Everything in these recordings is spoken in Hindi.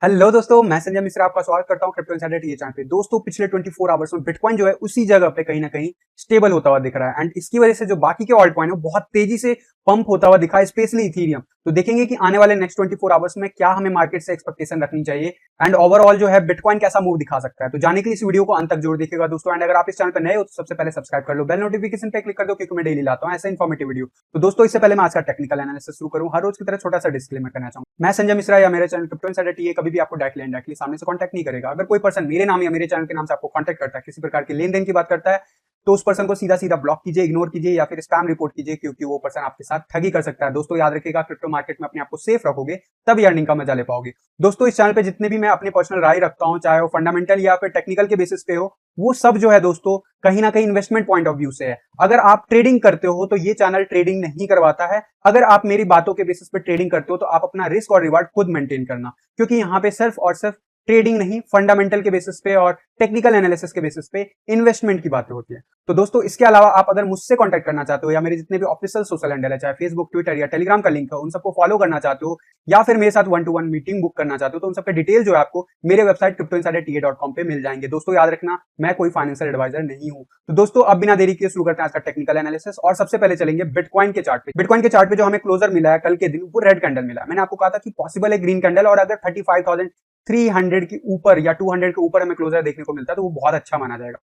हेलो दोस्तों, मैं संजय मिश्रा आपका स्वागत करता हूं क्रिप्टो इनसाइडर टीए चैनल पे। दोस्तों, पिछले 24 आवर्स में बिटकॉइन जो है उसी जगह पे कहीं ना कहीं स्टेबल होता हुआ दिख रहा है एंड इसकी वजह से जो बाकी के ऑल्ट कॉइन है बहुत तेजी से पंप होता हुआ दिखा है, स्पेशली इथीरियम। तो देखेंगे कि आने वाले नेक्स्ट 24 आवर्स में क्या हमें मार्केट से एक्सपेक्टेशन रखनी चाहिए एंड ओवरऑल जो है बिटकॉइन कैसा मूव दिखा सकता है। तो जाने के लिए इस वीडियो को अंत तक जरूर देखिएगा दोस्तों। एंड अगर आप इस चैनल पर नए हो तो सबसे पहले सब्सक्राइब कर लो, बेल नोटिफिकेशन पे क्लिक कर दो, क्योंकि मैं डेली लाता हूं ऐसा इन्फॉर्मेटिव वीडियो। तो दोस्तों, इससे पहले मैं आज का टेक्निकल एनालिसिस शुरू करूं, हर रोज की तरह छोटा सा डिस्क्लेमर करना चाहूंगा। मैं संजय मिश्रा या मेरे चैनल क्रिप्टो इनसाइडर टीए कभी भी आपको डायरेक्टली इनडायरेक्टली सामने से कांटेक्ट नहीं करेगा। अगर कोई पर्सन मेरे नाम या मेरे चैनल के नाम से आपको कांटेक्ट करता है, किसी प्रकार के लेन देन की बात करता है, तो उस पर्सन को सीधा सीधा ब्लॉक कीजिए, इग्नोर कीजिए या फिर स्पैम रिपोर्ट कीजिए, क्योंकि वो पर्सन आपके साथ ठगी कर सकता है। दोस्तों याद रखिएगा, क्रिप्टो मार्केट में अपने आप को सेफ रखोगे तभी अर्निंग का मजा ले पाओगे। दोस्तों, इस चैनल पे जितने भी मैं अपनी पर्सनल राय रखता हूं, चाहे वो फंडामेंटल या फिर टेक्निकल के बेसिस पे हो, वो सब जो है दोस्तों कहीं ना कहीं इन्वेस्टमेंट पॉइंट ऑफ व्यू से है। अगर आप ट्रेडिंग करते हो तो ये चैनल ट्रेडिंग नहीं करवाता है। अगर आप मेरी बातों के बेसिस पे ट्रेडिंग करते हो तो आप अपना रिस्क और रिवार्ड खुद मेंटेन करना, क्योंकि यहाँ पे सिर्फ और सिर्फ ट्रेडिंग नहीं, फंडामेंटल के बेसिस पे और टेक्निकल एनालिसिस के बेसिस पे इन्वेस्टमेंट की बातें होती है। तो दोस्तों, इसके अलावा आप अगर मुझसे कांटेक्ट करना चाहते हो या मेरे जितने भी ऑफिशियल सोशल हैंडल है, चाहे फेसबुक, ट्विटर या टेलीग्राम का लिंक है, उन सबको फॉलो करना चाहते हो या फिर मेरे साथ 1-to-1 मीटिंग बुक करना चाहते हो, तो उन सबके डिटेल जो है आपको मेरे वेबसाइट cryptoinsiderta.com पे मिल जाएंगे। दोस्तों याद रखना, मैं कोई फाइनेंशियल एडवाइजर नहीं हूं। तो दोस्तों, अब बिना देरी किए शुरू करते हैं आज का टेक्निकल एनालिसिस। और सबसे पहले चलेंगे बिटकॉइन के चार्ट पे। बिटकॉइन के चार्ट पे जो हमें क्लोजर मिला है कल के दिन, वो रेड कैंडल मिला है। मैंने आपको कहा था कि पॉसिबल है ग्रीन कैंडल, और अगर 35,300 के ऊपर या 200 के ऊपर हमें क्लोजर देखने को मिलता है तो वो बहुत अच्छा माना जाएगा।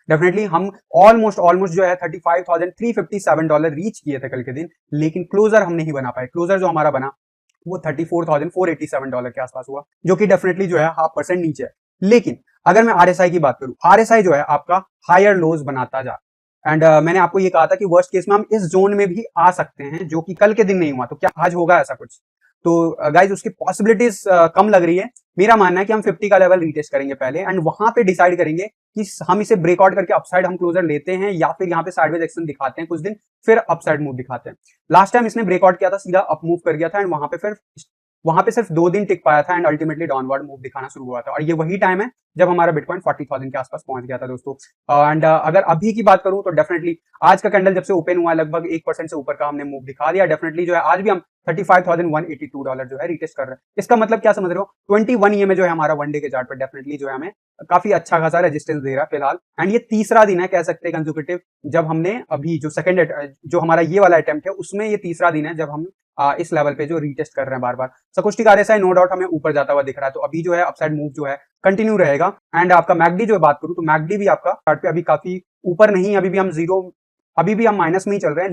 डेफिनेटली हम ऑलमोस्ट जो है $35,357 रीच किए थे कल के दिन, लेकिन क्लोजर हम नहीं बना पाए। क्लोजर जो हमारा बना वो $34,487 के आसपास हुआ, जो कि डेफिनेटली जो है 0.5% नीचे है। लेकिन अगर मैं आरएसआई की बात करूं, आरएसआई जो है आपका हायर लोज बनाता जा, एंड मैंने आपको ये कहा था कि वर्स्ट केस में हम इस जोन में भी आ सकते हैं, जो कि कल के दिन नहीं हुआ। तो क्या आज होगा ऐसा कुछ? तो गाइज उसकी पॉसिबिलिटीज कम लग रही है। मेरा मानना है कि हम 50 का लेवल रीटेस्ट करेंगे पहले, एंड वहां पे डिसाइड करेंगे कि हम इसे ब्रेकआउट करके अपसाइड हम क्लोजर लेते हैं या फिर यहाँ पे साइडवेज एक्शन दिखाते हैं कुछ दिन, फिर अपसाइड मूव दिखाते हैं। लास्ट टाइम इसने ब्रेकआउट किया था, सीधा अप मूव कर गया था, एंड वहां पे सिर्फ 2 दिन टिक पाया था एंड अल्टीमेटली डाउनवर्ड मूव दिखाना शुरू हुआ था। और ये वही टाइम है जब हमारा बिटकॉइन 40,000 के आसपास पहुंच गया था दोस्तों। एंड अगर अभी की बात करूं तो डेफिनेटली आज का कैंडल जब से ओपन हुआ लगभग 1% से ऊपर का हमने मूव दिखा दिया। डेफिनेटली जो है आज भी हम $35,182 जो है रिटेस्ट कर रहे हैं। इसका मतलब क्या समझ रहे हो? 21 ये में जो है हमारा वन डे के चार्ट पर डेफिनेटली जो है हमें काफी अच्छा खासा रेजिस्टेंस दे रहा है फिलहाल। एंड ये तीसरा दिन है, कह सकते हैं कंसेक्यूटिव, जब हमने अभी जो सेकंड जो हमारा ये वाला अटेम्प्ट है उसमें ये तीसरा दिन है जब हम इस लेवल पे जो रीटेस्ट कर रहे हैं बार बार। सकुस्टिक आरएसआई नो डाउट हमें ऊपर जाता हुआ दिख रहा है, तो अभी जो है अपसाइड मूव जो है कंटिन्यू रहेगा। एंड आपका मैकडी जो बात करूं तो मैकडी भी आपका चार्ट पे अभी काफी ऊपर नहीं, अभी भी हम जीरो, अभी भी हम माइनस में ही चल रहे हैं।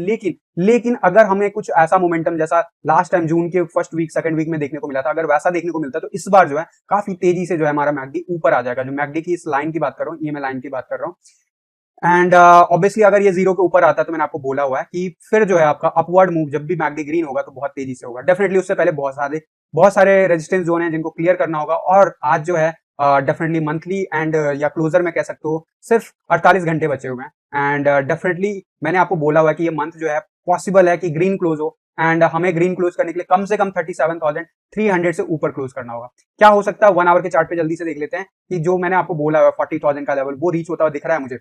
लेकिन अगर हमें कुछ ऐसा मोमेंटम जैसा लास्ट टाइम जून के फर्स्ट वीक सेकंड वीक में देखने को मिला था, अगर वैसा देखने को मिलता है तो इस बार जो है काफी तेजी से जो है हमारा मैकडी ऊपर आ जाएगा। जो मैकडी की इस लाइन की बात कर रहा हूँ, ये मैं लाइन की बात कर रहा हूँ। एंड ऑब्वियसली अगर ये जीरो के ऊपर आता है तो मैंने आपको बोला हुआ है कि फिर जो है आपका अपवर्ड मूव जब भी मैकडी ग्रीन होगा तो बहुत तेजी से होगा। डेफिनेटली उससे पहले बहुत सारे रेजिस्टेंस जोन है जिनको क्लियर करना होगा। और आज जो है डेफिनेटली मंथली एंड या क्लोजर में कह सकते हो सिर्फ 48 घंटे बचे हुए हैं। एंड डेफिनेटली मैंने आपको बोला हुआ है कि ये मंथ जो है पॉसिबल है कि ग्रीन क्लोज हो, एंड हमें ग्रीन क्लोज करने के लिए कम से कम 37,300 से ऊपर क्लोज करना होगा। क्या हो सकता है 1 आवर के चार्ट पे जल्दी से देख लेते हैं कि जो मैंने आपको बोला हुआ 40,000 का लेवल वो रीच होता हुआ दिख रहा है मुझे।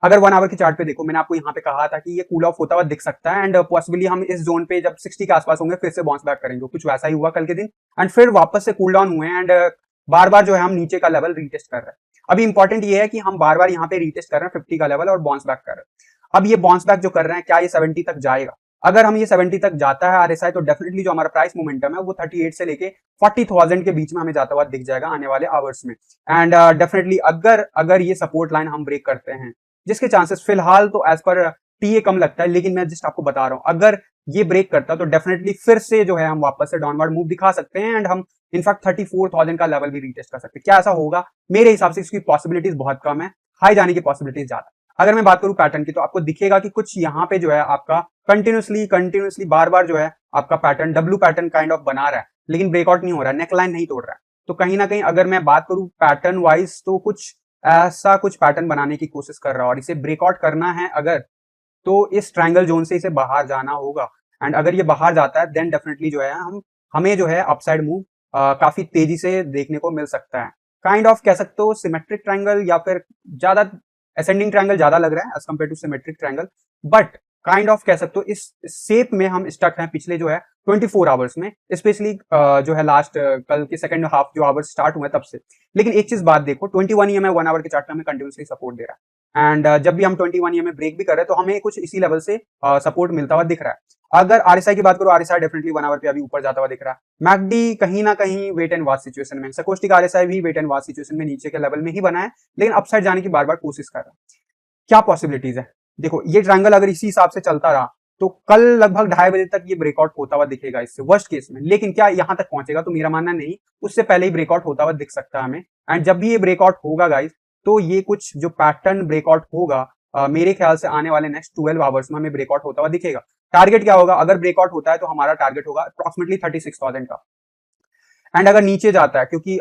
अगर 1 आवर के चार्ट पे देखो, मैंने आपको यहाँ पे कहा था कि ये कूल ऑफ होता हुआ दिख सकता है, एंड पॉसिबली हम इस जोन पे जब 60 के आसपास होंगे फिर से बाउंस बैक करेंगे। कुछ वैसा ही हुआ कल के दिन, एंड फिर वापस से कूल डाउन हुए, एंड बार बार जो है हम नीचे का लेवल रीटेस्ट कर रहे हैं। अभी इंपॉर्टेंट ये है कि हम बार बार यहाँ पे रीटेस्ट कर रहे हैं 50 का लेवल और बाउंस बैक कर रहे हैं। अब ये बाउंस बैक जो कर रहे हैं, क्या ये 70 तक जाएगा? अगर हम ये 70 तक जाता है आरएसआई, तो डेफिनेटली जो हमारा प्राइस मोमेंटम है वो 38 से लेके 40,000 के बीच में हमें जाता हुआ दिख जाएगा आने वाले आवर्स में। एंड डेफिनेटली अगर ये सपोर्ट लाइन हम ब्रेक करते हैं, जिसके चांसेस फिलहाल तो एज पर टीए कम लगता है, लेकिन मैं जस्ट आपको बता रहा हूं अगर ये ब्रेक करता है तो डेफिनेटली फिर से जो है हम वापस से डाउनवर्ड मूव दिखा सकते हैं, एंड हम इनफैक्ट 34,000 का लेवल भी रीटेस्ट कर सकते हैं। क्या ऐसा होगा? मेरे हिसाब से इसकी पॉसिबिलिटीज बहुत कम है, हाई जाने की पॉसिबिलिटीज ज्यादा। अगर मैं बात करूं पैटर्न की, तो आपको दिखेगा कि कुछ यहाँ पे जो है आपका कंटिन्यूसली बार बार जो है आपका pattern W pattern kind of बना रहा है, लेकिन ब्रेकआउट नहीं हो रहा है, नेकलाइन नहीं तोड़ रहा है। तो कहीं ना कहीं अगर मैं बात करूं पैटर्न वाइज, तो कुछ पैटर्न बनाने की कोशिश कर रहा है, और इसे ब्रेकआउट करना है अगर, तो इस ट्रायंगल जोन से इसे बाहर जाना होगा। एंड अगर ये बाहर जाता है देन डेफिनेटली जो है हमें जो है अपसाइड मूव काफी तेजी से देखने को मिल सकता है। काइंड ऑफ कह सकते हो सिमेट्रिक ट्रायंगल, या फिर ज्यादा असेंडिंग ट्रायंगल ज्यादा लग रहा है as compare to symmetric triangle. But kind of कह सकते हो इस शेप में हम स्टक हैं पिछले जो है 24 आवर्स में, स्पेशली जो है लास्ट कल के सेकंड हाफ जो आवर्स स्टार्ट हुए तब से। लेकिन एक चीज बात देखो, 21 ईएमए 1 आवर के चार्ट में हमें कंटिन्यूसली सपोर्ट दे रहा है, एंड जब भी हम 21 ईएमए ब्रेक भी कर रहे हैं तो हमें कुछ इसी लेवल से सपोर्ट मिलता हुआ दिख रहा है। अगर आरएसआई की बात करो, आरएसआई डेफिनेटली 1 आवर पे अभी ऊपर जाता हुआ दिख रहा है। मैकडी कहीं ना कहीं वेट एंड वॉच सिचुएशन में, सकोस्टिक आरएसआई भी वेट एंड वॉच सिचुएशन में नीचे के लेवल में ही बना है, लेकिन अपसाइड जाने की बार बार कोशिश कर रहा है। क्या पॉसिबिलिटीज है? देखो ये ट्रायंगल अगर इसी हिसाब से चलता रहा तो कल लगभग 2:30 बजे तक ये ब्रेकआउट होता हुआ दिखेगा इससे वर्स्ट केस में। लेकिन क्या यहां तक पहुंचेगा? तो मेरा मानना नहीं, उससे पहले ही ब्रेकआउट होता हुआ दिख सकता है हमें। एंड जब भी ये ब्रेकआउट होगा गाइस, तो ये कुछ जो पैटर्न ब्रेकआउट होगा मेरे ख्याल से आने वाले नेक्स्ट 12 आवर्स में हमें ब्रेकआउट होता हुआ दिखेगा। टारगेट क्या होगा? अगर ब्रेकआउट होता है तो हमारा टारगेट होगा अप्रोक्सीमेटली 36,000 का। एंड अगर नीचे जाता है, क्योंकि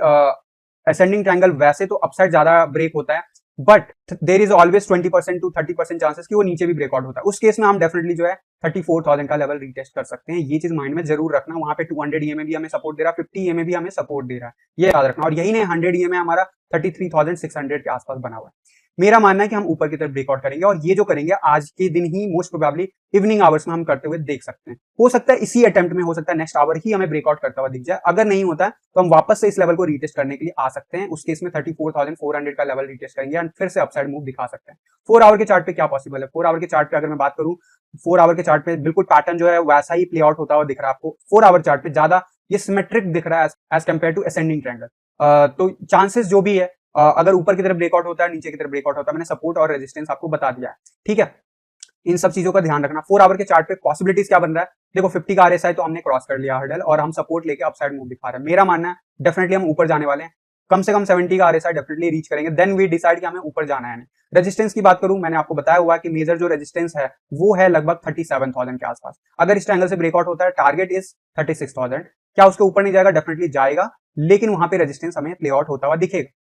असेंडिंग ट्रायंगल वैसे तो अपसाइड ज्यादा ब्रेक होता है, but there is always 20% to 30% chances कि वो नीचे भी ब्रेकआउट होता है। उस केस में हम डेफिनेटली जो है 34,000 का लेवल रीटेस्ट कर सकते हैं। ये चीज माइंड में जरूर रखना। वहां पे 200 ईएमए भी हमें सपोर्ट दे रहा है, 50 ईएमए भी हमें सपोर्ट दे रहा है, ये याद रखना। और यही नहीं, 100 ईएमए हमारा 33,600 के आसपास बना हुआ है। मेरा मानना है कि हम ऊपर की तरफ ब्रेकआउट करेंगे, और ये जो करेंगे आज के दिन ही मोस्ट प्रोबेबली इवनिंग आवर्स में हम करते हुए देख सकते हैं। हो सकता है इसी अटेम्प्ट में, हो सकता है नेक्स्ट आवर ही हमें ब्रेकआउट करता हुआ दिख जाए। अगर नहीं होता है तो हम वापस से इस लेवल को रीटेस्ट करने के लिए आ सकते हैं। उस केस में 34,400 का लेवल रीटेस्ट करेंगे एंड फिर से अपसाइड मूव दिखा सकते हैं। 4 आवर के चार्ट पे क्या पॉसिबल है? 4 आवर के चार्ट पे अगर मैं बात करूं, 4 आवर के चार्ट पे बिल्कुल पैटर्न जो है वैसा ही प्ले आउट होता हुआ दिख रहा है आपको। 4 आवर चार्ट पे ज्यादा ये सिमेट्रिक दिख रहा है as compare to ascending triangle. तो चांसेस जो भी है, अगर ऊपर की तरफ ब्रेकआउट होता है, नीचे की तरफ ब्रेकआउट होता है, मैंने सपोर्ट और रेजिस्टेंस आपको बता दिया है, ठीक है। इन सब चीजों का ध्यान रखना। 4 आवर के चार्ट पे पॉसिबिलिटीज क्या बन रहा है? देखो 50 का आरएसआई तो हमने क्रॉस कर लिया हर्डल, और हम सपोर्ट लेके अपसाइड मूव दिखा रहे हैं। मेरा मानना है डेफिनेटली हम ऊपर जाने वाले हैं, कम से कम 70 का आरएसआई डेफिनेटली रीच करेंगे, देन वी डिसाइड कि हमें ऊपर जाना है। रेजिस्टेंस की बात करूं, मैंने आपको बताया हुआ कि मेजर जो रेजिस्टेंस है वो है लगभग 37,000 के आसपास। अगर इस ट्रायंगल से ब्रेकआउट होता है, टारगेट इज 36,000। क्या उसके ऊपर नहीं जाएगा? डेफिनेटली जाएगा, लेकिन वहां पे रेजिस्टेंस हमें प्ले आउट होता हुआ दिखेगा।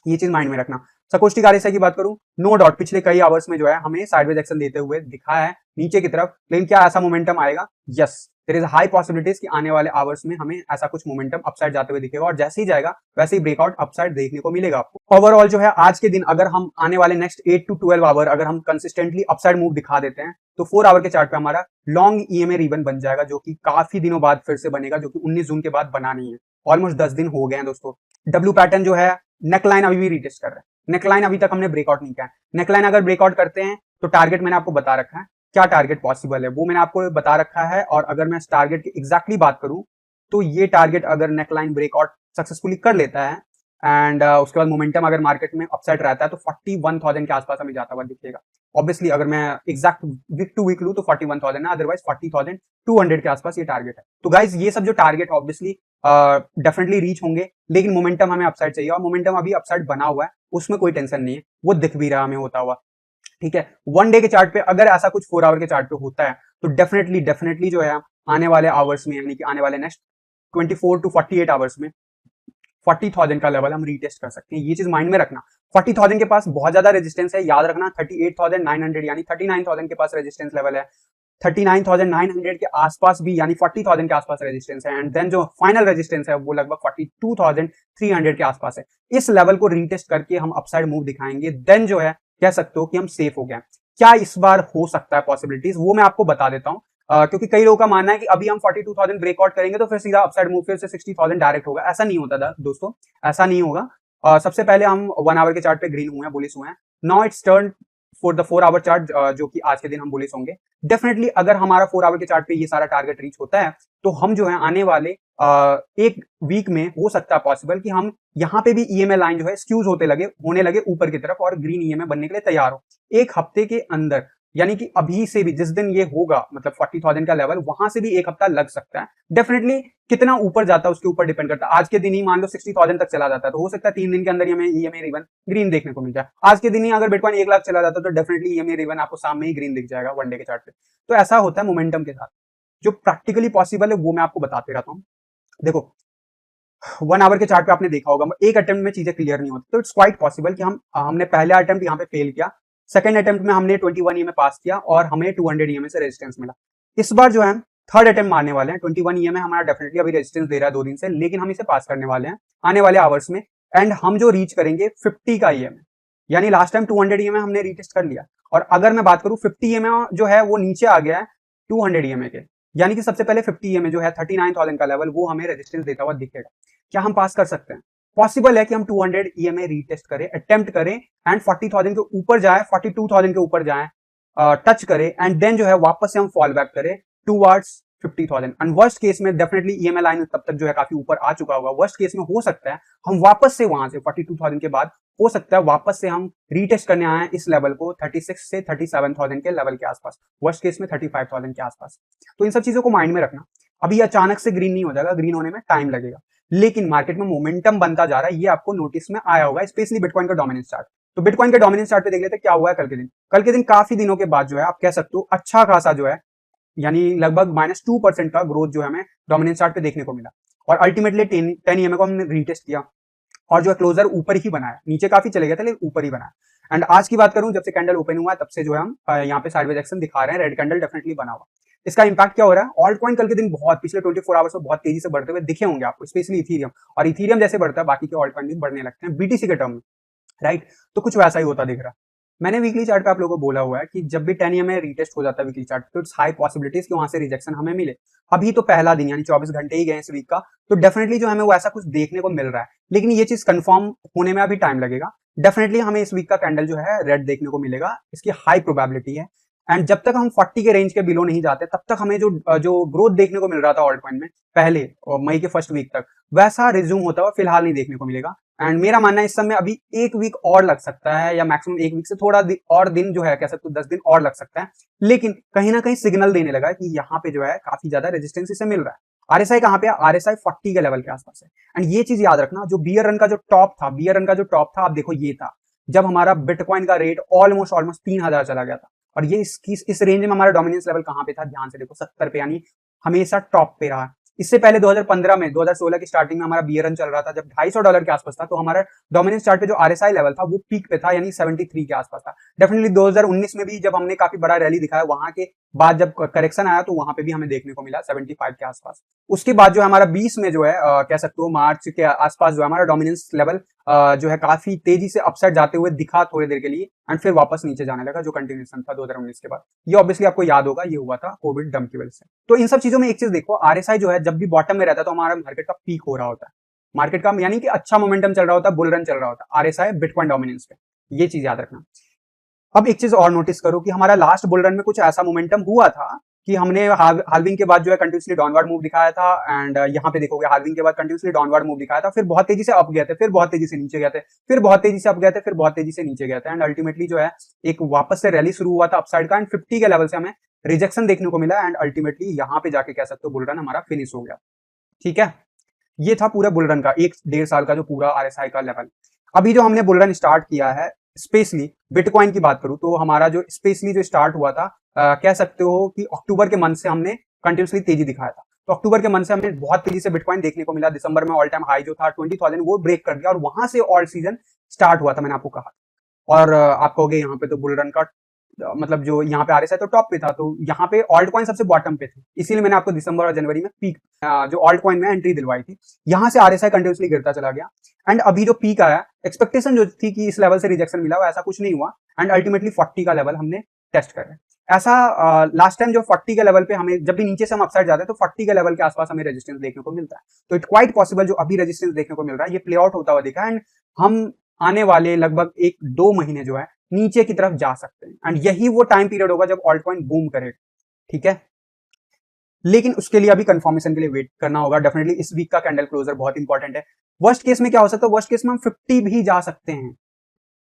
ये चीज माइंड में रखना। सकोस्टिक आरएसआई की बात करूं, नो डाउट पिछले कई आवर्स में जो है हमें साइडवेज एक्शन देते हुए दिखा है नीचे की तरफ, लेकिन क्या ऐसा मोमेंटम आएगा? Yes, there is high possibilities कि आने वाले आवर्स में हमें ऐसा कुछ मोमेंटम अपसाइड जाते हुए दिखेगा, और जैसे ही जाएगा वैसे ही ब्रेकआउट अपसाइड देखने को मिलेगा आपको। ओवरऑल जो है आज के दिन अगर हम आने वाले नेक्स्ट 8 टू 12 आवर अगर हम कंसिस्टेंटली अपसाइड मूव दिखा देते हैं, तो 4 आवर के चार्ट पे हमारा लॉन्ग ईएमए रिबन बन जाएगा, जो कि काफी दिनों बाद फिर से बनेगा, जो कि 19 जून के बाद बना नहीं है। ऑलमोस्ट 10 दिन हो गए हैं दोस्तों। डब्ल्यू पैटर्न जो है, नेकलाइन अभी भी रीटेस्ट कर रहा है। नेकलाइन अभी तक हमने ब्रेकआउट नहीं किया है। नेकलाइन अगर ब्रेकआउट करते हैं तो टारगेट मैंने आपको बता रखा है, क्या टारगेट पॉसिबल है वो मैंने आपको बता रखा है। और अगर मैं इस टारगेट की एग्जैक्टली बात करूं, तो ये टारगेट अगर नेकलाइन ब्रेकआउट सक्सेसफुली कर लेता है एंड उसके बाद मोमेंटम अगर मार्केट में अपसाइड रहता है, तो 41,000 के आसपास हमें जाता हुआ दिखेगा। ऑब्वियसली अगर मैं एग्जैक्ट वीक टू वीक लूं तो 41,000 है, अदरवाइज 40,200 के आसपास ये टारगेट है। तो गाइज ये सब जो टारगेट ऑब्वियसली डेफिनेटली रीच होंगे, लेकिन मोमेंटम हमें अपसाइड चाहिए, और मोमेंटम अभी अपसाइड बना हुआ है, उसमें कोई टेंशन नहीं है, वो दिख भी रहा हमें होता हुआ, ठीक है। 1 डे के चार्ट पे अगर ऐसा कुछ 4 आवर के चार्ट पे होता है, तो डेफिनेटली जो है आने वाले आवर्स में, यानी कि आने वाले नेक्स्ट 24 टू 48 आवर्स में 40,000 का लेवल हम रीटेस्ट कर सकते हैं। ये चीज माइंड में रखना। 40,000 के पास बहुत ज्यादा रेजिस्टेंस है, याद रखना। 38,900 यानी 39,000 के पास रेजिस्टेंस लेवल है। 39,900 के आसपास भी यानी 40,000 के आसपास रेजिस्टेंस है, एंड देन जो फाइनल रेजिस्टेंस है वो लगभग 42,300 के आसपास है। इस लेवल को रीटेस्ट करके हम अपसाइड मूव दिखाएंगे, देन जो है कह सकते हो कि हम सेफ हो गए। क्या इस बार हो सकता है पॉसिबिलिटीज, वो मैं आपको बता देता हूँ। क्योंकि कई लोगों का मानना है कि अभी हम 42,000 ब्रेकआउट करेंगे तो फिर सीधा अपसाइड मूव फिर से 60,000 डायरेक्ट होगा। ऐसा नहीं होता था दोस्तों, ऐसा नहीं होगा। सबसे पहले हम 1 आवर के चार्ट पे ग्रीन हुए हैं, बुलिश हुए हैं। Now it's turn for the 4 our chart, जो कि आज के दिन हम बुलिश होंगे। डेफिनेटली अगर हमारा 4 आवर के चार्ट पे ये सारा टारगेट रीच होता है, तो हम जो है आने वाले एक वीक में हो सकता है पॉसिबल कि हम यहाँ पे भी ईएमए लाइन जो है स्क्यूज होने लगे ऊपर की तरफ, और ग्रीन ईएमए बनने के लिए तैयार हो एक हफ्ते के अंदर। यानी कि अभी से भी जिस दिन ये होगा, मतलब 40,000 का लेवल, वहां से भी एक हफ्ता लग सकता है। डेफिनेटली कितना ऊपर जाता है उसके ऊपर डिपेंड करता है। आज के दिन ही मान लो 60,000 तक चला जाता है, तो हो सकता है 3 दिन के अंदर हमें ईएमए रिबन ग्रीन देखने को मिल जाए। आज के दिन ही अगर बिटकॉइन 1 लाख चला जाता है, तो डेफिनेटली ईएमए रिबन आपको सामने ही ग्रीन दिख जाएगा 1 डे के चार्ट पे। तो ऐसा होता है मोमेंटम के साथ। जो प्रैक्टिकली पॉसिबल है वो मैं आपको बताते रहता हूँ। देखो 1 आवर के चार्ट पे आपने देखा होगा एक अटेम्प्ट में चीजें क्लियर नहीं होती, तो इट्स क्वाइट पॉसिबल कि हमने पहला अटेम्प्ट यहाँ पे फेल किया, सेकंड अटेम्प्ट में हमने 21 ईएमए पास किया और हमें 200 ईएमए से रेजिस्टेंस मिला। इस बार जो है थर्ड अटेम्प्ट मारने वाले हैं। 21 ईएमए हमारा डेफिनेटली अभी रेजिस्टेंस दे रहा है 2 दिन से, लेकिन हम इसे पास करने वाले हैं आने वाले आवर्स में, एंड हम जो रीच करेंगे 50 का ईएमए, यानी लास्ट टाइम 200 ईएमए हमने रीटेस्ट कर लिया, और अगर मैं बात करूं 50 EMA जो है वो नीचे आ गया है 200 EMA के, यानी कि सबसे पहले 50 EMA जो है 39,000 का लेवल वो हमें रेजिस्टेंस देता हुआ दिखेगा। क्या हम पास कर सकते हैं? पॉसिबल है कि हम 200 EMA रीटेस्ट करें, अटेम्प्ट करें एंड 40,000 के ऊपर जाए, 42,000 के ऊपर जाए, टच करें एंड देन जो है वापस से हम फॉल बैक करें टूवर्ड्स 50,000। एंड वर्स्ट केस में डेफिनेटली ईएमआई लाइन तब तक जो है काफी ऊपर आ चुका होगा। वर्स्ट केस में हो सकता है हम वापस से वहां से 42,000 के बाद हो सकता है वापस से हम रीटेस्ट करने आए इस लेवल को 36 से 37,000 के लेवल के आसपास, वर्स्ट केस में 35,000 के आसपास। तो इन सब चीजों को माइंड में रखना। अभी अचानक से ग्रीन नहीं हो जाएगा, ग्रीन होने में टाइम लगेगा, लेकिन मार्केट में मोमेंटम बनता जा रहा है, ये आपको नोटिस में आया होगा, स्पेशली बिटकॉइन का डोमिनेंस चार्ट। तो बिटकॉइन के डोमिनेंस चार्ट पे देख लेते हैं क्या हुआ है कल के दिन। कल के दिन काफी दिनों के बाद जो है आप कह सकते हो अच्छा खासा जो है, यानी लगभग -2% का ग्रोथ जो है हमें डोमिनेंस चार्ट पे देखने को मिला। और अल्टीमेटली 10 EMA को हमने रीटेस्ट किया और जो है क्लोजर ऊपर ही बनाया, नीचे काफी चले गए थे लेकिन ऊपर ही बनाया। एंड आज की बात करूं, जब से कैंडल ओपन हुआ है तब से जो है हम यहाँ पे साइडवेज एक्शन दिखा रहे हैं, रेड कैंडल डेफिनेटली बना हुआ। इसका इंपैक्ट क्या हो रहा है? ऑल्ट कॉइन कल के दिन बहुत पिछले 24 आवर्स में बहुत तेजी से बढ़ते हुए दिखे होंगे आपको, स्पेशली इथीरियम। और इथीरियम जैसे बढ़ता है बाकी के ऑल्ट कॉइन भी बढ़ने लगते हैं बीटीसी के टर्म में, राइट? तो कुछ वैसा ही होता दिख रहा है। मैंने वीकली चार्ट पे आप लोगों को बोला हुआ है कि जब भी 10 EMA रीटेस्ट हो जाता है वीकली चार्ट तो इट्स हाई पॉसिबिलिटीज कि वहां से रिजेक्शन हमें मिले। अभी तो पहला दिन यानी 24 घंटे ही गए इस वीक का, तो डेफिनेटली जो हमें वो ऐसा कुछ देखने को मिल रहा है, लेकिन ये चीज कंफर्म होने में अभी टाइम लगेगा। डेफिनेटली हमें इस वीक का कैंडल जो है रेड देखने को मिलेगा, इसकी हाई प्रोबेबिलिटी है। एंड जब तक हम 40 के रेंज के बिलो नहीं जाते तब तक हमें जो ग्रोथ देखने को मिल रहा था ऑल्ट कॉइन में पहले मई के फर्स्ट वीक तक, वैसा रिज्यूम होता हुआ फिलहाल नहीं देखने को मिलेगा। एंड मेरा मानना है इस समय अभी 1 वीक और लग सकता है, या मैक्सिमम 1 वीक से थोड़ा और दिन जो है कह सकते हो 10 दिन और लग सकता है, लेकिन कहीं ना कहीं सिग्नल देने लगा है कि यहाँ पे जो है काफी ज्यादा रेजिस्टेंस इसे मिल रहा है। आरएसआई कहाँ पे है? आरएसआई 40 के लेवल के आसपास है। एंड ये चीज याद रखना, जो बियर रन का जो टॉप था, बियर रन का जो टॉप था, आप देखो ये था जब हमारा बिटकॉइन का रेट ऑलमोस्ट 3,000 चला गया था। और ये इस रेंज में हमारा डोमिनेंस लेवल कहाँ पे था? ध्यान से देखो 70 पे, यानी हमेशा टॉप पे रहा। इससे पहले 2015 में 2016 की स्टार्टिंग में हमारा बियर रन चल रहा था जब $250 के आसपास था, तो हमारा डोमिनेंस चार्ट पे जो आरएसआई लेवल था वो पीक पे था, यानी 73 के आसपास था। डेफिनेटली 2019 में भी जब हमने काफी बड़ा रैली दिखाया, वहां के बाद जब करेक्शन आया तो वहां पे भी हमें देखने को मिला 75 के आसपास। उसके बाद जो हमारा 20 में जो है कह सकते हो मार्च के आसपास जो है हमारा डोमिनेंस लेवल जो है काफी तेजी से अपसाइड जाते हुए दिखा थोड़ी देर के लिए, एंड फिर वापस नीचे जाने लगा, जो कंटिन्यूएशन था 2019 के बाद। ये ऑब्वियसली आपको याद होगा, ये हुआ था कोविड डंप की वजह से। तो इन सब चीजों में एक चीज देखो, आरएसआई जो है जब भी बॉटम में रहता है तो हमारा मार्केट का पीक हो रहा होता है, मार्केट का यानी कि अच्छा मोमेंटम चल रहा होता है, बुल रन चल रहा होता है आरएसआई बिटकॉइन डोमिनेंस पे, ये चीज याद रखना। अब एक चीज और नोटिस करो कि हमारा लास्ट बुल रन में कुछ ऐसा मोमेंटम हुआ था कि हमने हाल्विंग के बाद जो है कंटिन्यूसली डाउनवर्ड मूव दिखाया था। एंड यहाँ पे देखोगे हाल्विंग के बाद कंटिन्यूसली डाउनवर्ड मूव दिखाया था, फिर बहुत तेजी से अप गए थे, फिर बहुत तेजी से नीचे गए थे, फिर बहुत तेजी से अप गए थे, फिर बहुत तेजी से नीचे गए थे। एंड अल्टीमेटली जो है एक वापस से रैली शुरू हुआ था अपसाइड का, एंड 50 के लेवल से हमें रिजेक्शन देखने को मिला। एंड अल्टीमेटली यहाँ पे जाके कह सकते हो बुल रन हमारा फिनिश हो गया। ठीक है, ये था पूरा बुल रन का 1-1.5 साल का जो पूरा आरएसआई का लेवल। अभी जो हमने बुल रन स्टार्ट किया है, स्पेशली बिटकॉइन की बात करूं तो हमारा जो स्पेशली जो स्टार्ट हुआ था कह सकते हो कि अक्टूबर के मंथ से हमने कंटिन्यूसली तेजी दिखाया था। तो अक्टूबर के मंथ से हमें बहुत तेजी से बिटकॉइन देखने को मिला। दिसंबर में ऑल टाइम हाई जो था 20,000 वो ब्रेक कर दिया और वहां से ऑल सीजन स्टार्ट हुआ था, मैंने आपको कहा। और आप कहोगे यहाँ पे तो बुल रन का मतलब जो यहाँ पे आरएसआई तो टॉप पे था, तो यहाँ पे ऑल्ट कॉइन सबसे बॉटम पे थे, इसीलिए मैंने आपको दिसंबर और जनवरी में पीक जो ऑल्ट कॉइन में एंट्री दिलवाई थी। यहाँ से आरएसआई कंटिन्यूसली गिरता चला गया। एंड अभी जो पीक आया, एक्सपेक्टेशन जो थी कि इस लेवल से रिजेक्शन मिला, वो ऐसा कुछ नहीं हुआ। एंड अल्टीमेटली 40 का लेवल हमने टेस्ट कर रहे हैं। ऐसा लास्ट टाइम जो 40 के लेवल पे हमें जब भी नीचे से हम अपसाइड जाते हैं तो 40 के लेवल के आसपास हमें रेजिस्टेंस देखने को मिलता है। तो इट क्वाइट पॉसिबल जो अभी रेजिस्टेंस देखने को मिल रहा है ये प्ले आउट होता हुआ दिखा। एंड हम आने वाले लगभग 1-2 महीने जो है नीचे की तरफ जा सकते हैं। एंड यही वो टाइम पीरियड होगा जब ऑल्ट कॉइन बूम करेगा। ठीक है, लेकिन उसके लिए अभी कंफर्मेशन के लिए वेट करना होगा। डेफिनेटली इस वीक का कैंडल क्लोजर बहुत इंपॉर्टेंट है। वर्स्ट केस में क्या हो सकता है? वर्स्ट केस में हम 50 भी जा सकते हैं,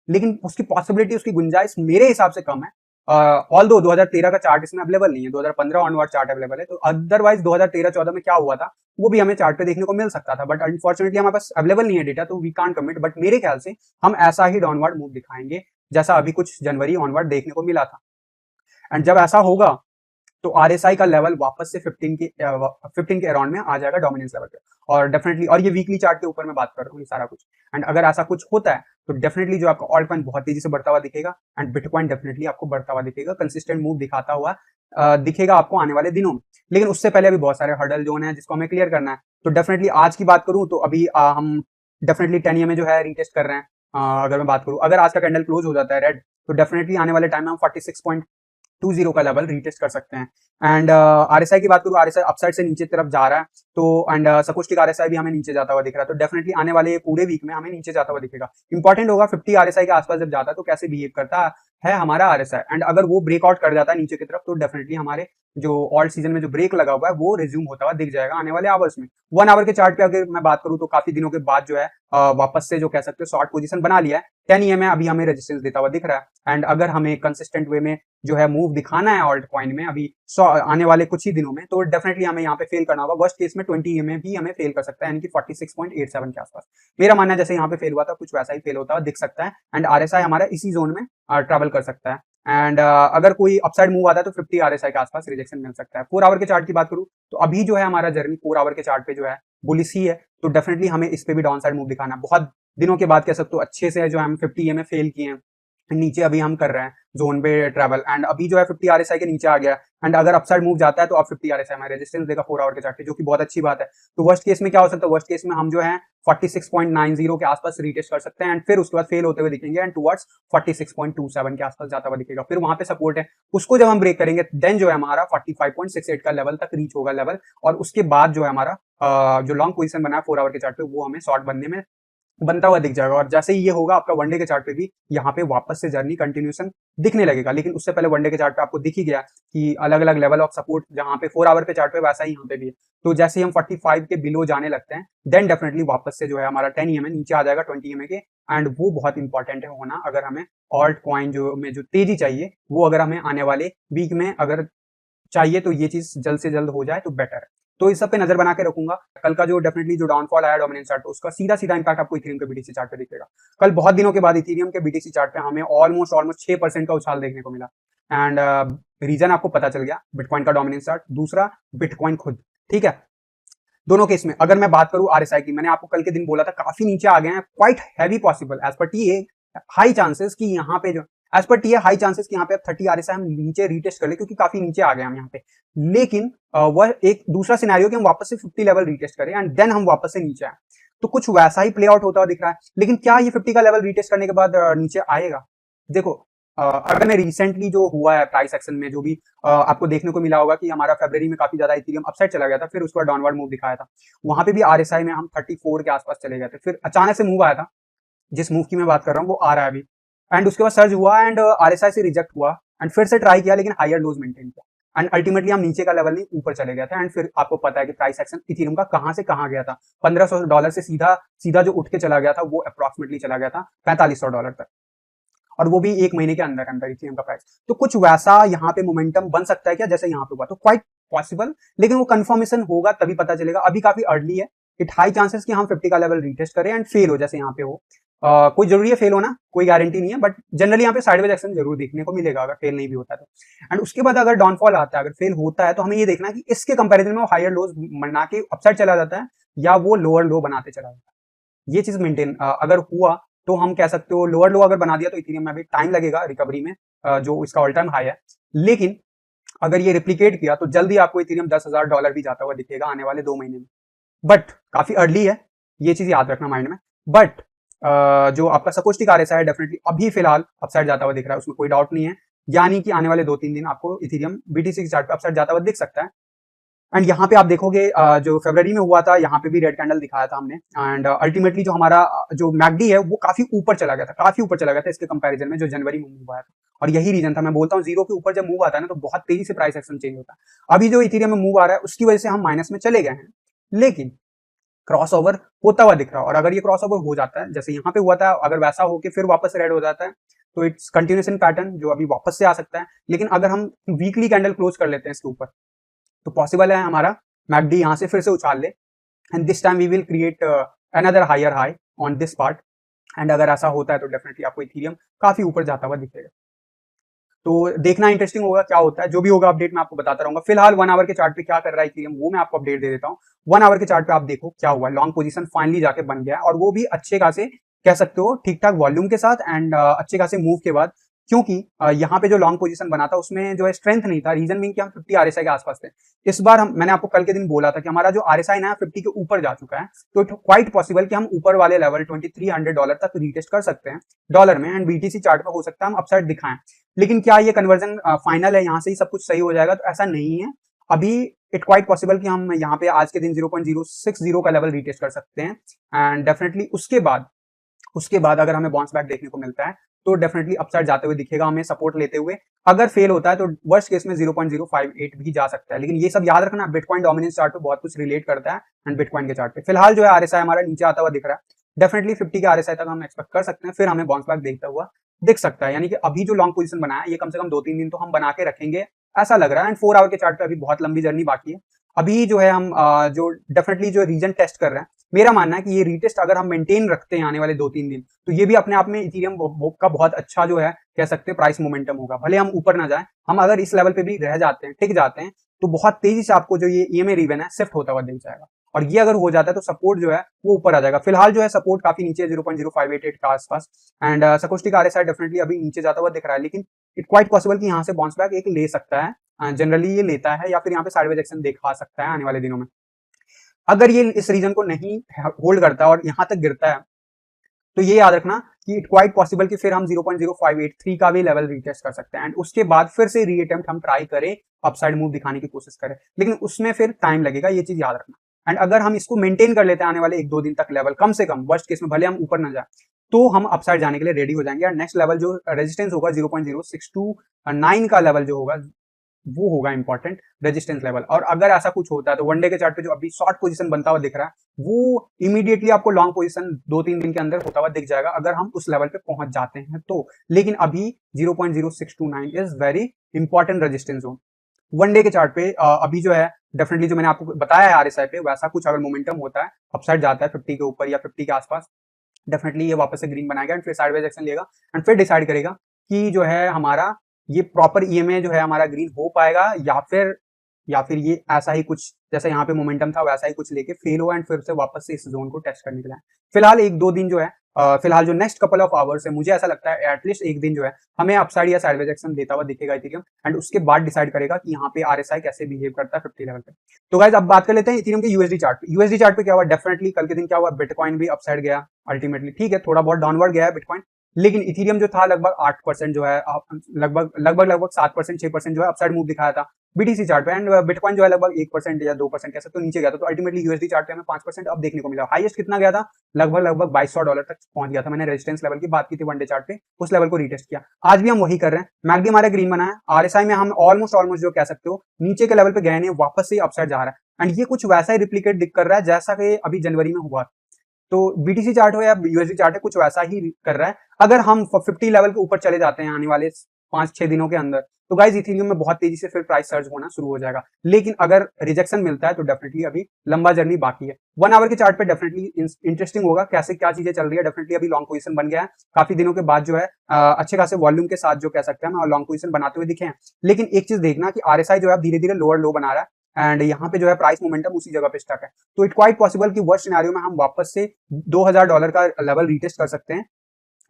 लेकिन उसकी पॉसिबिलिटी, उसकी गुंजाइश मेरे हिसाब से कम है। ऑल्दो 2013 का चार्ट इसमें अवेलेबल नहीं है, 2015 ऑनवर्ड चार्ट अवेलेबल है, तो अदरवाइज 2013-14 में क्या हुआ था वो भी हमें चार्ट पे देखने को मिल सकता था, बट अनफॉर्चुनेटली हमारे पास अवेलेबल नहीं है डेटा, तो वी कांट कमिट। बट मेरे ख्याल से हम ऐसा ही डाउनवर्ड मूव दिखाएंगे जैसा अभी कुछ जनवरी ऑनवर्ड देखने को मिला था। एंड जब ऐसा होगा तो आरएसआई का लेवल वापस से 15 के अराउंड में आ जाएगा डोमिनेंस लेवल पे। और डेफिनेटली, और ये वीकली चार्ट के ऊपर मैं बात कर रहा हूँ ये सारा कुछ। एंड अगर ऐसा कुछ होता है तो डेफिनेटली जो आपका ऑल्ट कॉइन बहुत तेजी से बढ़ता हुआ दिखेगा, एंड बिटकॉइन डेफिनेटली आपको बढ़ता हुआ दिखेगा, कंसिस्टेंट मूव दिखाता हुआ दिखेगा आपको आने वाले दिनों में। लेकिन उससे पहले अभी बहुत सारे हर्डल जोन है जिसको हमें क्लियर करना है। तो डेफिनेटली आज की बात करूं तो अभी हम डेफिनेटली 10 EMA जो है रीटेस्ट कर रहे हैं, अगर मैं बात करूं, अगर आज का कैंडल क्लोज हो जाता है रेड, तो डेफिनेटली आने वाले टाइम में हम 46.20 का लेवल रीटेस्ट कर सकते हैं। एंड आरएसआई की बात करूं, आरएसआई अपसाइड से नीचे तरफ जा रहा है, तो एंड सपोस्टिक आरएसआई भी हमें नीचे जाता हुआ दिख रहा है, तो डेफिनेटली आने वाले पूरे वीक में हमें नीचे जाता हुआ दिखेगा। इंपॉर्टेंट होगा 50 आरएसआई के आसपास जब जाता है तो कैसे बिहेव करता है हमारा आरएसआई, एंड अगर वो ब्रेकआउट कर जाता है नीचे की तरफ, तो डेफिनेटली हमारे जो ऑल्ट सीजन में जो ब्रेक लगा हुआ है वो रिज्यूम होता हुआ दिख जाएगा आने वाले आवर्स में। 1 आवर के चार्ट पे अगर मैं बात करूं, तो काफी दिनों के बाद जो है वापस से जो कह सकते हो शॉर्ट पोजीशन बना लिया है। 10 EMA अभी हमें रेजिस्टेंस देता हुआ दिख रहा है, एंड अगर हमें कंसिस्टेंट वे में जो है मूव दिखाना है ऑल्ट कॉइन में अभी आने वाले कुछ ही दिनों में, तो डेफिनेटली हमें यहाँ पे फेल करना होगा। वर्स्ट केस में 20 EMA भी हमें फेल कर सकता है, यानी कि 46.87 के आसपास। मेरा मानना है जैसे यहाँ पे फेल हुआ था, कुछ वैसा ही फेल होता हुआ दिख सकता है, एंड आरएसआई हमारा इसी जोन में ट्रेवल कर सकता है। एंड अगर कोई अपसाइड मूव आता है तो 50 आरएसआई के आसपास रिजेक्शन मिल सकता है। 4 आवर के चार्ट की बात करूं, तो अभी जो है हमारा जर्नी 4 आवर के चार्ट पे जो है बुलिश ही है, तो डेफिनेटली हमें इस पे भी डाउन साइड मूव दिखाना है। बहुत दिनों के बाद कह सकते हो अच्छे से जो हम 50 EMA फेल किए हैं, नीचे अभी हम कर रहे हैं जोन पे ट्रैवल, एंड अभी जो है 50 आरएसआई के नीचे आ गया, एंड अगर अपसाइड मूव जाता है तो अब 50 आरएसआई में रेजिस्टेंस देगा 4 आवर के चार्ट पे, जो कि बहुत अच्छी बात है। तो वर्स्ट केस में क्या हो सकता है, वर्स्ट केस में हम जो है 46.90 के आसपास रीटेस्ट कर सकते हैं, एंड फिर उसके बाद फेल होते हुए दिखेंगे एंड टुवर्ड्स 46.27 के आसपास जाता हुआ दिखेगा। फिर वहां पे सपोर्ट है, उसको जब हम ब्रेक करेंगे देन जो है हमारा 45.68 का लेवल तक रीच होगा लेवल, और उसके बाद जो है हमारा जो लॉन्ग पोजीशन बना है 4 आवर के चार्ट पे, वो हमें शॉर्ट बनने में बनता हुआ दिख जाएगा। और जैसे ही ये होगा, आपका वनडे के चार्ट पे भी यहाँ पे वापस से जर्नी कंटिन्यूएशन दिखने लगेगा। लेकिन उससे पहले वनडे के चार्ट पे आपको दिख ही गया कि अलग अलग लेवल ऑफ सपोर्ट जहाँ पे 4 आवर पे चार्ट पे, वैसा ही यहाँ पे भी है। तो जैसे ही हम 45 के बिलो जाने लगते हैं, देन डेफिनेटली वापस से जो है हमारा 10 EMA नीचे आ जाएगा 20 EMA के, एंड वो बहुत इंपॉर्टेंट है होना अगर हमें ऑल्ट कॉइन जो तेजी चाहिए, वो अगर हमें आने वाले वीक में अगर चाहिए, तो ये चीज जल्द से जल्द हो जाए तो बेटर है। तो इस सब पे नजर बना के रखूंगा। कल का जो डेफिनेटली जो डाउनफॉल आया डोमिनेंस चार्ट, उसका सीधा सीधा इंपैक्ट आपको इथेरियम के बीटीसी चार्ट पे दिखेगा। कल बहुत दिनों के बाद इथेरियम के बीटीसी चार्ट पे हमें ऑलमोस्ट 6% का उछाल देखने को मिला, एंड रीजन आपको पता चल गया, बिटकॉइन का डोमिनेंस चार्ट, दूसरा बिटकॉइन खुद। ठीक है, दोनों केस में अगर मैं बात करूं आरएसआई की, मैंने आपको कल के दिन बोला था काफी नीचे आ गए हैं, quite heavy possible as per T high chances कि यहाँ पे जो as per T high chances कि यहाँ पे अब 30 आरएसआई हम नीचे रीटेस्ट कर ले, क्योंकि काफी नीचे आ गए हम यहाँ पे। लेकिन वह एक दूसरा सिनेरियो कि हम वापस से 50 लेवल रीटेस्ट करें एंड देन हम वापस से नीचे आए, तो कुछ वैसा ही प्ले आउट होता हुआ दिख रहा है। लेकिन क्या ये 50 का लेवल रीटेस्ट करने के बाद नीचे आएगा? देखो, अगर मैं रिसेंटली जो हुआ है प्राइस एक्शन में, जो भी आपको देखने को मिला होगा कि हमारा फरवरी में काफी ज्यादा इथेरियम अपसाइड चला गया था, फिर उसके बाद डाउनवर्ड मूव दिखाया था, वहां पे भी आरएसआई में हम 34 के आसपास चले गए थे, फिर अचानक से मूव आया था, जिस मूव की मैं बात कर रहा हूँ वो आ रहा है अभी, एंड उसके बाद सर्ज हुआ एंड आरएसआई से रिजेक्ट हुआ, एंड फिर से ट्राई किया लेकिन हायर लोज मेंटेन किया, एंड अल्टीमेटली हम नीचे का लेवल नहीं ऊपर चले गए थे। एंड फिर आपको पता है कि प्राइस एक्शन इथेरियम का कहां से कहां गया था, $1500 से सीधा सीधा जो उठ के चला गया था, वो अप्रोक्सीमेटली चला गया था $4500 तक, और वो भी 1 महीने के अंदर अंदर इथेरियम का प्राइस। तो कुछ वैसा यहाँ पे मोमेंटम बन सकता है क्या, जैसे यहाँ पे हुआ? तो क्वाइट पॉसिबल, लेकिन वो कंफर्मेशन होगा तभी पता चलेगा, अभी काफी अर्ली है। इट हाई चांसेस कि हम 50 का लेवल रीटेस्ट करें एंड फेल हो, जैसे यहाँ पे हो। कोई जरूरी है फेल होना, कोई गारंटी नहीं है, बट जनरली यहाँ पे साइडवेज एक्शन जरूर देखने को मिलेगा अगर फेल नहीं भी होता है तो। एंड उसके बाद अगर डाउनफॉल आता है, अगर फेल होता है, तो हमें ये देखना है कि इसके कंपैरिजन में वो हायर लोज बना के अपसाइड चला जाता है या वो लोअर लो बनाते चला जाता है। ये चीज मेंटेन अगर हुआ तो हम कह सकते हो लोअर लो अगर बना दिया तो इथेरियम में अभी टाइम लगेगा रिकवरी में, जो इसका ऑल टाइम हाई है। लेकिन अगर ये रिप्लिकेट किया तो जल्दी आपको इथेरियम $10,000 भी जाता हुआ दिखेगा आने वाले 2 महीने में, बट काफी अर्ली है, ये चीज याद रखना माइंड में। बट जो आपका सकोस्टिक आरएसआई है डेफिनेटली अभी फिलहाल अपसाइड जाता हुआ दिख रहा है, उसमें कोई डाउट नहीं है, यानी कि आने वाले 2-3 दिन आपको इथेरियम बीटीसी के चार्ट पे अपसाइड जाता हुआ दिख सकता है। एंड यहाँ पे आप देखोगे जो फरवरी में हुआ था, यहाँ पे भी रेड कैंडल दिखाया था हमने, एंड अल्टीमेटली जो हमारा जो मैकडी है वो काफी ऊपर चला गया था, काफी ऊपर चला गया था इसके कंपैरिजन में जो जनवरी में मूव आया था। और यही रीजन था, मैं बोलता हूँ जीरो के ऊपर जब मूव आता है ना तो बहुत तेजी से प्राइस एक्शन चेंज होता है। अभी जो इथेरियम में मूव आ रहा है उसकी वजह से हम माइनस में चले गए हैं, लेकिन क्रॉस ओवर होता हुआ दिख रहा है। और अगर ये क्रॉस ओवर हो जाता है जैसे यहाँ पे हुआ था, अगर वैसा होके फिर वापस रेड हो जाता है, तो इट्स कंटिन्यूएशन पैटर्न जो अभी वापस से आ सकता है। लेकिन अगर हम वीकली कैंडल क्लोज कर लेते हैं इसके ऊपर, तो पॉसिबल है हमारा मैकडी यहाँ से फिर से उछाल ले, and this time we will create another higher high on this part. And अगर ऐसा होता है तो डेफिनेटली आपको इथेरियम काफी ऊपर जाता हुआ दिखेगा। तो देखना इंटरेस्टिंग होगा क्या होता है, जो भी होगा अपडेट मैं आपको बताता रहूंगा। फिलहाल 1 आवर के चार्ट पे क्या कर रहा है इथेरियम वो मैं आपको अपडेट दे देता हूँ। 1 आवर के चार्ट पे आप देखो क्या हुआ, लॉन्ग पोजीशन फाइनली जाके बन गया, और वो भी अच्छे खासे कह सकते हो ठीक ठाक वॉल्यूम के साथ, एंड अच्छे खासे मूव के बाद क्योंकि यहाँ पे जो लॉन्ग पोजीशन बना था उसमें जो है स्ट्रेंथ नहीं था, रीजन बीइंग कि हम 50 आरएसआई के आसपास थे। इस बार मैंने आपको कल के दिन बोला था कि हमारा जो आरएसआई ना 50 के ऊपर जा चुका है, तो इट क्वाइट पॉसिबल कि हम ऊपर वाले लेवल $2300 तक रीटेस्ट कर सकते हैं डॉलर में, एंड बीटीसी चार्ट पर हो सकता है हम अपसाइड दिखाएं। लेकिन क्या ये कन्वर्जन फाइनल है, यहाँ से ही सब कुछ सही हो जाएगा? तो ऐसा नहीं है। अभी इट क्वाइट पॉसिबल कि हम यहाँ पे आज के दिन 0.060 का लेवल रीटेस्ट कर सकते हैं, एंड डेफिनेटली उसके बाद अगर हमें बाउंस बैक देखने को मिलता है तो डेफिनेटली अपसाइड जाते हुए दिखेगा हमें सपोर्ट लेते हुए। अगर फेल होता है तो वर्स्ट केस में 0.058 भी जा सकता है। लेकिन ये सब याद रखना, बिटकॉइन डोमिनेंस चार्ट पे बहुत कुछ रिलेट करता है एंड बिटकॉइन के चार्ट पे फिलहाल जो है आरएसआई हमारा नीचे आता हुआ दिख रहा है। डेफिनेटली 50 के आरएसआई तक हम एक्सपेक्ट कर सकते हैं, फिर हमें बाउंस बैक देखता हुआ दिख सकता है। यानी कि अभी जो लॉन्ग पोजीशन बनाया है ये कम से कम 2-3 दिन तो हम बना के रखेंगे ऐसा लग रहा है। एंड 4 आवर के चार्ट पे अभी बहुत लंबी जर्नी बाकी है। अभी जो है हम जो डेफिनेटली जो रीजन टेस्ट कर रहे हैं, मेरा मानना है कि ये रीटेस्ट अगर हम मेंटेन रखते हैं आने वाले 2-3 दिन, तो ये भी अपने आप में इथेरियम का बहुत अच्छा जो है कह सकते हैं प्राइस मोमेंटम होगा। भले हम ऊपर ना जाए, हम अगर इस लेवल पे भी रह जाते हैं, टिक जाते हैं, तो बहुत तेजी से आपको जो ये ईएमए रीजन है शिफ्ट होता हुआ दिख जाएगा। और ये अगर हो जाता है तो सपोर्ट जो है वो ऊपर आ जाएगा। फिलहाल जो है सपोर्ट काफी नीचे है 0.0588 के आसपास, एंड सकोस्टिक आरएसआई डेफिनेटली अभी नीचे जाता हुआ दिख रहा है। लेकिन इट क्वाइट पॉसिबल कि यहाँ से बाउंस बैक एक ले सकता है, जनरली ये लेता है, या फिर यहाँ पे साइडवेज एक्शन दिखा सकता है आने वाले दिनों में। अगर ये इस रीजन को नहीं होल्ड करता और यहाँ तक गिरता है, तो ये याद रखना कि इट क्वाइट पॉसिबल कि फिर हम 0.0583 का भी लेवल रीटेस्ट कर सकते हैं, एंड उसके बाद फिर से रीअटेम्प्ट हम ट्राई करें, अपसाइड मूव दिखाने की कोशिश करें। लेकिन उसमें फिर टाइम लगेगा, ये चीज याद रखना। एंड अगर हम इसको मेंटेन कर लेते हैं आने वाले 1-2 दिन तक लेवल, कम से कम वर्स्ट केस में भले हम ऊपर ना जाए, तो हम अपसाइड जाने के लिए रेडी हो जाएंगे। और नेक्स्ट लेवल जो रेजिस्टेंस होगा 0.0629 का लेवल जो होगा वो होगा इंपॉर्टेंट रेजिस्टेंस लेवल। और अगर ऐसा कुछ होता है तो वनडे के चार्ट पे जो अभी शॉर्ट पोजीशन बनता हुआ दिख रहा है, वो इमीडिएटली आपको लॉन्ग पोजीशन 2-3 दिन के अंदर होता हुआ दिख जाएगा अगर हम उस लेवल पे पहुंच जाते हैं तो। लेकिन अभी 0.0629 is very important resistance zone. One day के चार्ट पे अभी जो है डेफिनेटली जो मैंने आपको बताया है आरएसआई पे, वैसा कुछ अगर मोमेंटम होता है, अपसाइड जाता है 50 के ऊपर या 50 के आसपास, डेफिनेटली ये वापस से ग्रीन बनाएगा एंड फिर साइडवेज एक्शन लेगा एंड फिर डिसाइड करेगा कि जो है हमारा ये प्रॉपर ईएमए जो है हमारा ग्रीन हो पाएगा, या फिर ये ऐसा ही कुछ जैसा यहाँ पे मोमेंटम था वैसा ही कुछ लेके फेल हुआ एंड फिर से वापस से इस जोन को टेस्ट करने के लिए। फिलहाल 1-2 दिन जो है फिलहाल जो नेक्स्ट कपल ऑफ आवर्स है, मुझे ऐसा लगता है एटलीस्ट एक दिन जो है हमें अपसाइड या साइडवेज एक्शन देता हुआ दिखेगा इथेरियम, एंड उसके बाद डिसाइड करेगा कि यहाँ पे आरएसआई कैसे बिहेव करता है 50 लेवल पे। तो गाइस अब बात कर लेते हैं इथेरियम के यूएसडी चार्ट पे। यूएसडी चार्ट पे क्या हुआ, डेफिनेटली कल के दिन क्या हुआ, बिटकॉइन भी अपसाइड गया अल्टीमेटली, ठीक है थोड़ा बहुत डाउनवर्ड गया है बिटकॉइन, लेकिन इथेरियम जो था लगभग 8% जो है लगभग 7% 6% जो है अपसाइड मूव दिखाया था बीटीसी चार्ट पे, एंड बिटकॉइन जो है लगभग 1% या 2% कैसे तो नीचे गया था। तो अल्टीमेटली यूएसडी चार्ट पे हमें 5% अब देखने को मिला। हाईएस्ट कितना गया था, लगभग $2200 तक पहुंच गया था। मैंने रेजिस्टेंस लेवल की बात की थी वनडे चार्ट पे, उस लेवल को रीटेस्ट किया। आज भी हम वही कर रहे हैं, मैकडी हमारा ग्रीन बना है, आरएसआई में हम ऑलमोस्ट जो कह सकते हो नीचे के लेवल पे गए नहीं, वापस से अपसाइड जा रहा है, एंड ये कुछ वैसा ही रिप्लीकेट दिख कर रहा है जैसा कि अभी जनवरी में हुआ। तो बीटीसी चार्ट हो या यूएसडी चार्ट है, कुछ वैसा ही कर रहा है। अगर हम 50 लेवल के ऊपर चले जाते हैं आने वाले 5-6 दिनों के अंदर, तो गाइस इथेरियम में बहुत तेजी से फिर प्राइस सर्ज होना शुरू हो जाएगा। लेकिन अगर रिजेक्शन मिलता है तो डेफिनेटली अभी लंबा जर्नी बाकी है। 1 आवर के चार्ट पे डेफिनेटली इंटरेस्टिंग होगा कैसे क्या चीजें चल रही है। डेफिनेटली अभी लॉन्ग पोजीशन बन गया है, काफी दिनों के बाद जो है अच्छे खासे वॉल्यूम के साथ जो कह सकते हैं लॉन्ग पोजीशन बनाते हुए दिखे हैं। लेकिन एक चीज देखना कि आरएसआई जो है धीरे धीरे लोअर लो बना रहा है, एंड यहाँ पे जो है प्राइस मोमेंटम उसी जगह पे स्टक है। तो इट क्वाइट पॉसिबल कि वर्स्ट सिनेरियो में हम वापस से $2000 का लेवल रीटेस्ट कर सकते हैं,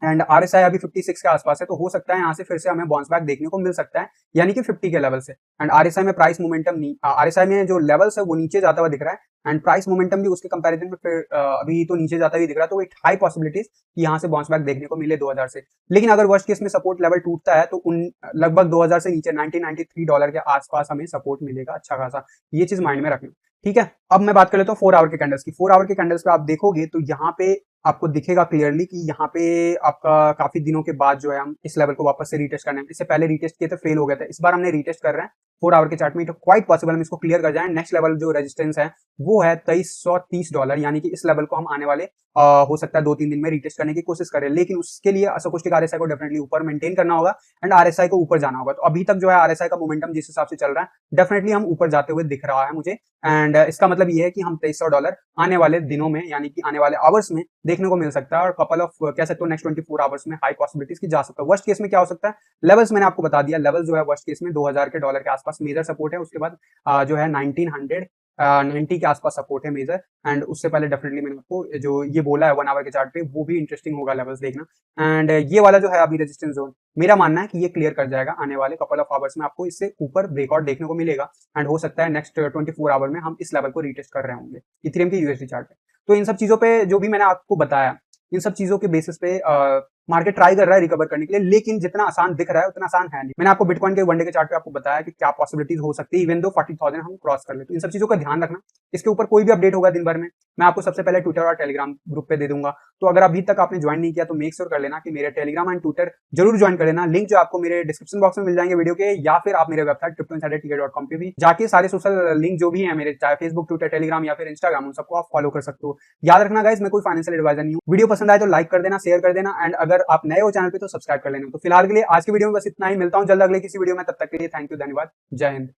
एंड आरएसआई अभी 56 के आसपास है, तो हो सकता है यहाँ से फिर से हमें बाउंस बैक देखने को मिल सकता है, यानी कि 50 के लेवल से। एंड आरएसआई में प्राइस मोमेंटम नहीं, आरएसआई में जो लेवल्स है वो नीचे जाता हुआ दिख रहा है, एंड प्राइस मोमेंटम भी उसके कंपैरिजन में फिर अभी तो नीचे जाता हुआ दिख रहा है। तो एक हाई पॉसिबिलिटीज कि यहाँ से बाउंस बैक देखने को मिले 2000 से। लेकिन अगर वर्स्ट केस में सपोर्ट लेवल टूटता है तो उन लगभग 2000 से नीचे $93 के आसपास हमें सपोर्ट मिलेगा अच्छा खासा, ये चीज माइंड में रखना, ठीक है। अब मैं बात कर लेता हूँ 4 आवर के कैंडल्स की। 4 आवर के कैंडल्स पे आप देखोगे तो यहाँ पे आपको दिखेगा क्लियरली कि यहाँ पे आपका काफी दिनों के बाद जो है हम इस लेवल को वापस से रीटेस्ट करने हैं। इससे पहले रीटेस्ट किए थे, फेल हो गए थे, इस बार हमने रीटेस्ट कर रहे हैं 4 आवर के चार्ट में, तो क्वाइट पॉसिबल हम इसको क्लियर कर जाए। नेक्स्ट लेवल जो रेजिस्टेंस है वो है $2330, यानी कि इस लेवल को हम आने वाले हो सकता है 2-3 दिन में रीटेस्ट करने की कोशिश करें। लेकिन उसके लिए असोकोस्टिक आरएसआई को डेफिनेटली ऊपर मेंटेन करना होगा एंड आरएसआई को ऊपर जाना होगा। तो अभी तक जो है आरएसआई का मोमेंटम जिस हिसाब से चल रहा है डेफिनेटली हम ऊपर जाते हुए दिख रहा है मुझे, एंड इसका मतलब ये है कि हम $2300 आने वाले दिनों में यानी कि आने वाले आवर्स में देखने को मिल सकता है, और कपल ऑफ कह सकते हो नेक्स्ट 24 आवर्स में हाई पॉसिबिलिटीज की जा सकता है। वर्स्ट केस में क्या हो सकता है, लेवल्स मैंने आपको बता दिया, लेवल जो है वर्स्ट केस में $2000 के आसपास मेजर सपोर्ट है, उसके बाद जो है 1900 90 के आसपास सपोर्ट है मेजर, एंड उससे पहले डेफिनेटली मैंने आपको जो ये बोला है 1 आवर के चार्ट पे, वो भी इंटरेस्टिंग होगा लेवल्स देखना। एंड ये वाला जो है अभी रेजिस्टेंस जोन, मेरा मानना है कि ये क्लियर कर जाएगा आने वाले कपल ऑफ आवर्स में, आपको इससे ऊपर ब्रेकआउट देखने को मिलेगा एंड हो सकता है नेक्स्ट 24 आवर में हम इस लेवल को रीटेस्ट कर रहे होंगे इथेरियम के यूएसडी चार्ट पे। तो इन सब चीजों पे जो भी मैंने आपको बताया, इन सब चीजों के बेसिस पे मार्केट ट्राई कर रहा है रिकवर करने के लिए, लेकिन जितना आसान दिख रहा है उतना आसान है नहीं। मैंने आपको बिटकॉइन के वनडे के चार्ट पे आपको बताया कि क्या पॉसिबिलिटीज हो सकती है इवन दो 40,000 हम क्रॉस कर ले। तो इन सब चीजों का ध्यान रखना। इसके ऊपर कोई भी अपडेट होगा दिन भर में, मैं आपको सबसे पहले ट्विटर और टेलीग्राम ग्रुप पे दे दूंगा। तो अगर अभी तक आपने ज्वाइन नहीं किया तो मेक श्योर कर लेना कि मेरे टेलीग्राम एंड ट्विटर जरूर ज्वाइन कर लेना। लिंक जो आपको मेरे डिस्क्रिप्शन बॉक्स में मिल जाएंगे वीडियो के, या फिर आप मेरे वेबसाइट cryptoinsidertk.com पे भी जाके सारे सोशल लिंक जो भी है मेरे, चाहे फेसबुक, ट्विटर, टेलीग्राम या फिर इंस्टाग्राम, उन सबको आप फॉलो कर सकते हो। याद रखना गाइस, मैं कोई फाइनेंशियल एडवाइजर नहीं हूँ। वीडियो पसंद आए तो लाइक कर देना, शेयर कर देना, एंड अगर आप नए हो चैनल पे तो सब्सक्राइब कर लेना। तो फिलहाल के लिए आज की वीडियो में बस इतना ही, मिलता हूँ जल्द अगले किसी वीडियो में, तब तक के लिए थैंक यू, धन्यवाद, जय हिंद।